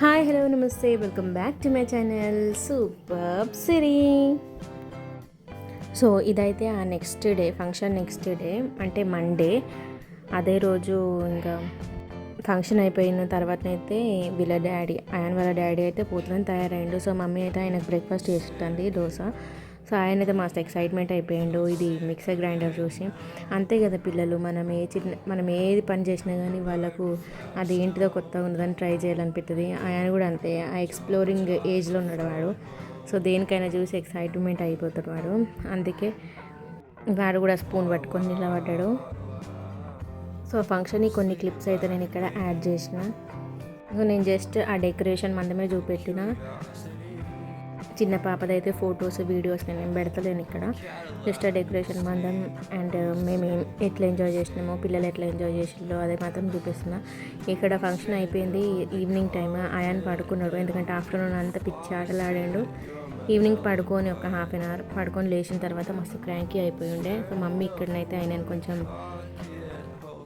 Hi hello నమస్తే welcome back to my channel super Siri. So ఇదైతే ఆ next day function, next day అంటే Monday. అదే రోజు ఇంకా ఫంక్షన్ అయిపోయిన తర్వాతనైతే వీళ్ళ డాడీ, ఆయన వాళ్ళ డాడీ అయితే పోతుందని తయారైండు. సో మమ్మీ అయితే ఆయనకు బ్రేక్ఫాస్ట్ చేస్తుంది దోశ. సో ఆయన అయితే మస్తు ఎక్సైట్మెంట్ అయిపోయిండు ఇది మిక్సర్ గ్రైండర్ చూసి. అంతే కదా పిల్లలు, మనం ఏది పని చేసినా కానీ వాళ్ళకు అది ఏంటిదో కొత్తగా ఉందని ట్రై చేయాలనిపిస్తుంది. ఆయన కూడా అంతే, ఆ ఎక్స్ప్లోరింగ్ ఏజ్లో ఉన్నాడు వాడు. సో దేనికైనా చూసి ఎక్సైట్మెంట్ అయిపోతాడు వాడు. అందుకే వాడు కూడా స్పూన్ పట్టుకొని నిలబడ్డాడు. సో ఫంక్షన్కి కొన్ని క్లిప్స్ అయితే నేను ఇక్కడ యాడ్ చేసిన. నేను జస్ట్ ఆ డెకరేషన్ మందమే చూపెట్టిన. చిన్న పాపదైతే ఫొటోస్ వీడియోస్ నేను పెడతలేను ఇక్కడ. జస్ట్ ఆ డెకరేషన్ మందం అండ్ మేము ఎట్లా ఎంజాయ్ చేసినామో, పిల్లలు ఎట్లా ఎంజాయ్ చేసిందో అదే మాత్రం చూపిస్తున్నా. ఇక్కడ ఫంక్షన్ అయిపోయింది, ఈవినింగ్ టైం. ఆయన పడుకున్నాడు, ఎందుకంటే ఆఫ్టర్నూన్ అంతా పిచ్చి ఆటలు ఆడాడు. ఈవినింగ్ పడుకొని ఒక హాఫ్ అన్ అవర్ పడుకొని లేచిన తర్వాత మస్తు క్రాంకీ అయిపోయి ఉండే. సో మమ్మీ ఇక్కడనైతే ఆయన కొంచెం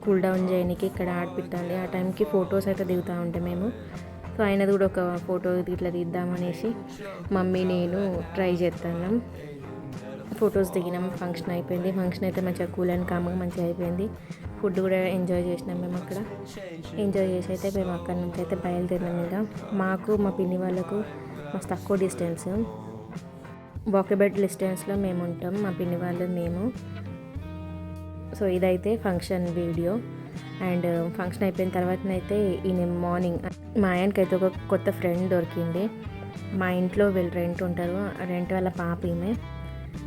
కూల్ డౌన్ చేయడానికి ఇక్కడ ఆడిపిస్తుంది. ఆ టైంకి ఫొటోస్ అయితే దిగుతూ ఉంటాం మేము. సో ఆయనది కూడా ఒక ఫోటో ఇట్లా తీద్దామనేసి మమ్మీ నేను ట్రై చేస్తున్నాం. ఫొటోస్ దిగినాం, ఫంక్షన్ అయిపోయింది. ఫంక్షన్ అయితే మంచిగా కూల్ అండ్ కామ్గా మంచిగా అయిపోయింది. ఫుడ్ కూడా ఎంజాయ్ చేసినాం మేము అక్కడ. ఎంజాయ్ చేసి అయితే మేము అక్కడ నుంచి అయితే బయలుదేరినాం. ఇంకా మాకు మా పిన్ని వాళ్ళకు మస్తు తక్కువ డిస్టెన్స్, వాకబుల్ డిస్టెన్స్లో మేము ఉంటాం, మా పిన్ని వాళ్ళు మేము. సో ఇదైతే ఫంక్షన్ వీడియో. అండ్ ఫంక్షన్ అయిపోయిన తర్వాతనైతే ఈయన మార్నింగ్ మా ఆయనకైతే ఒక కొత్త ఫ్రెండ్ దొరికింది. మా ఇంట్లో వీళ్ళు రెంట్ ఉంటారు, రెంట్ వాళ్ళ పాప ఈమె.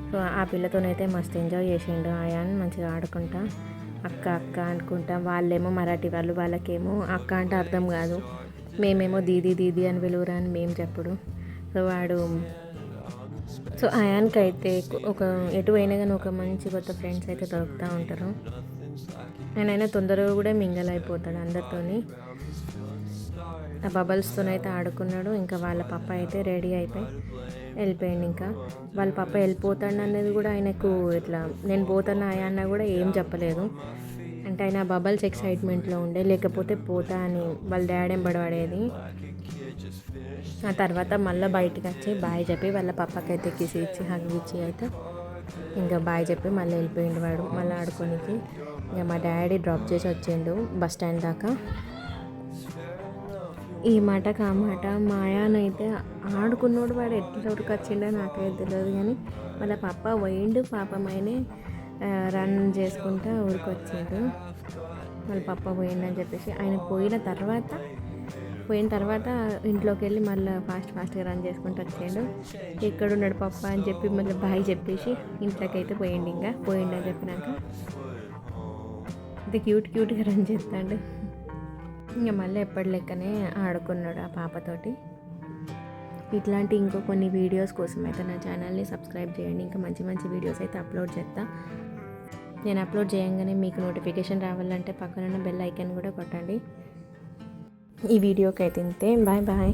సో ఆ పిల్లతోనైతే మస్తు ఎంజాయ్ చేసిండు ఆయన, మంచిగా ఆడుకుంటా అక్క అక్క అనుకుంటా. వాళ్ళేమో మరాఠీ వాళ్ళు, వాళ్ళకేమో అక్క అంటే అర్థం కాదు, మేమేమో దీదీ దీదీ అని పిలువురా అని మేము చెప్పుడు. సో ఆయనకైతే ఒక ఎటు అయినా కానీ ఒక మంచి కొత్త ఫ్రెండ్స్ అయితే దొరుకుతూ ఉంటారు. ఆయన తొందరగా కూడా మింగల్ అయిపోతాడు అందరితోని. ఆ బబల్స్తోనైతే ఆడుకున్నాడు. ఇంకా వాళ్ళ పప్ప అయితే రెడీ అయిపోయి వెళ్ళిపోయింది. ఇంకా వాళ్ళ పప్ప వెళ్ళిపోతాడు అనేది కూడా ఆయనకు ఇట్లా నేను పోతాను అన్న కూడా ఏం చెప్పలేదు. అంటే ఆయన బబల్స్ ఎక్సైట్మెంట్లో ఉండే, లేకపోతే పోతా అని వాళ్ళ డాడీ ఎంబడవాడేది. ఆ తర్వాత మళ్ళీ బయటకు వచ్చి బాయ్ చెప్పి వాళ్ళ పప్పకైతే కిసి ఇచ్చి హగ్ ఇచ్చి అయితే ఇంకా బాయ్ చెప్పి మళ్ళీ వెళ్ళిపోయిండు వాడు మళ్ళీ ఆడుకోనికి. ఇంకా మా డాడీ డ్రాప్ చేసి వచ్చిండు బస్ స్టాండ్ దాకా. ఈ మాటకు ఆ మాట మాయానైతే ఆడుకున్నాడు వాడు, ఎట్లా వచ్చిండో నాకైతే తెలియదు. కానీ వాళ్ళ పప్ప పోయిండు, పాపమైనే రన్ చేసుకుంటూ ఊరికొచ్చిండు. వాళ్ళ పప్ప పోయిండని చెప్పేసి ఆయన పోయిన తర్వాత ఇంట్లోకి వెళ్ళి మళ్ళీ ఫాస్ట్గా రన్ చేసుకుంటూ వచ్చిండు. ఎక్కడున్నాడు పప్ప అని చెప్పి మళ్ళీ బాయ్ చెప్పేసి ఇంట్లోకి అయితే పోయిండని చెప్పినాక ఇది క్యూట్గా రన్ చేస్తాడు. ఇంకా మళ్ళీ ఎప్పటి లెక్కనే ఆడుకున్నాడు ఆ పాపతోటి. ఇట్లాంటి ఇంకో కొన్ని వీడియోస్ కోసం అయితే నా ఛానల్ని సబ్స్క్రైబ్ చేయండి. ఇంకా మంచి మంచి వీడియోస్ అయితే అప్లోడ్ చేస్తా. నేను అప్లోడ్ చేయగానే మీకు నోటిఫికేషన్ రావాలంటే పక్కనున్న బెల్ ఐకాన్ కూడా కొట్టండి. ఈ వీడియోకి అయితే ఇంతే, బాయ్ బాయ్.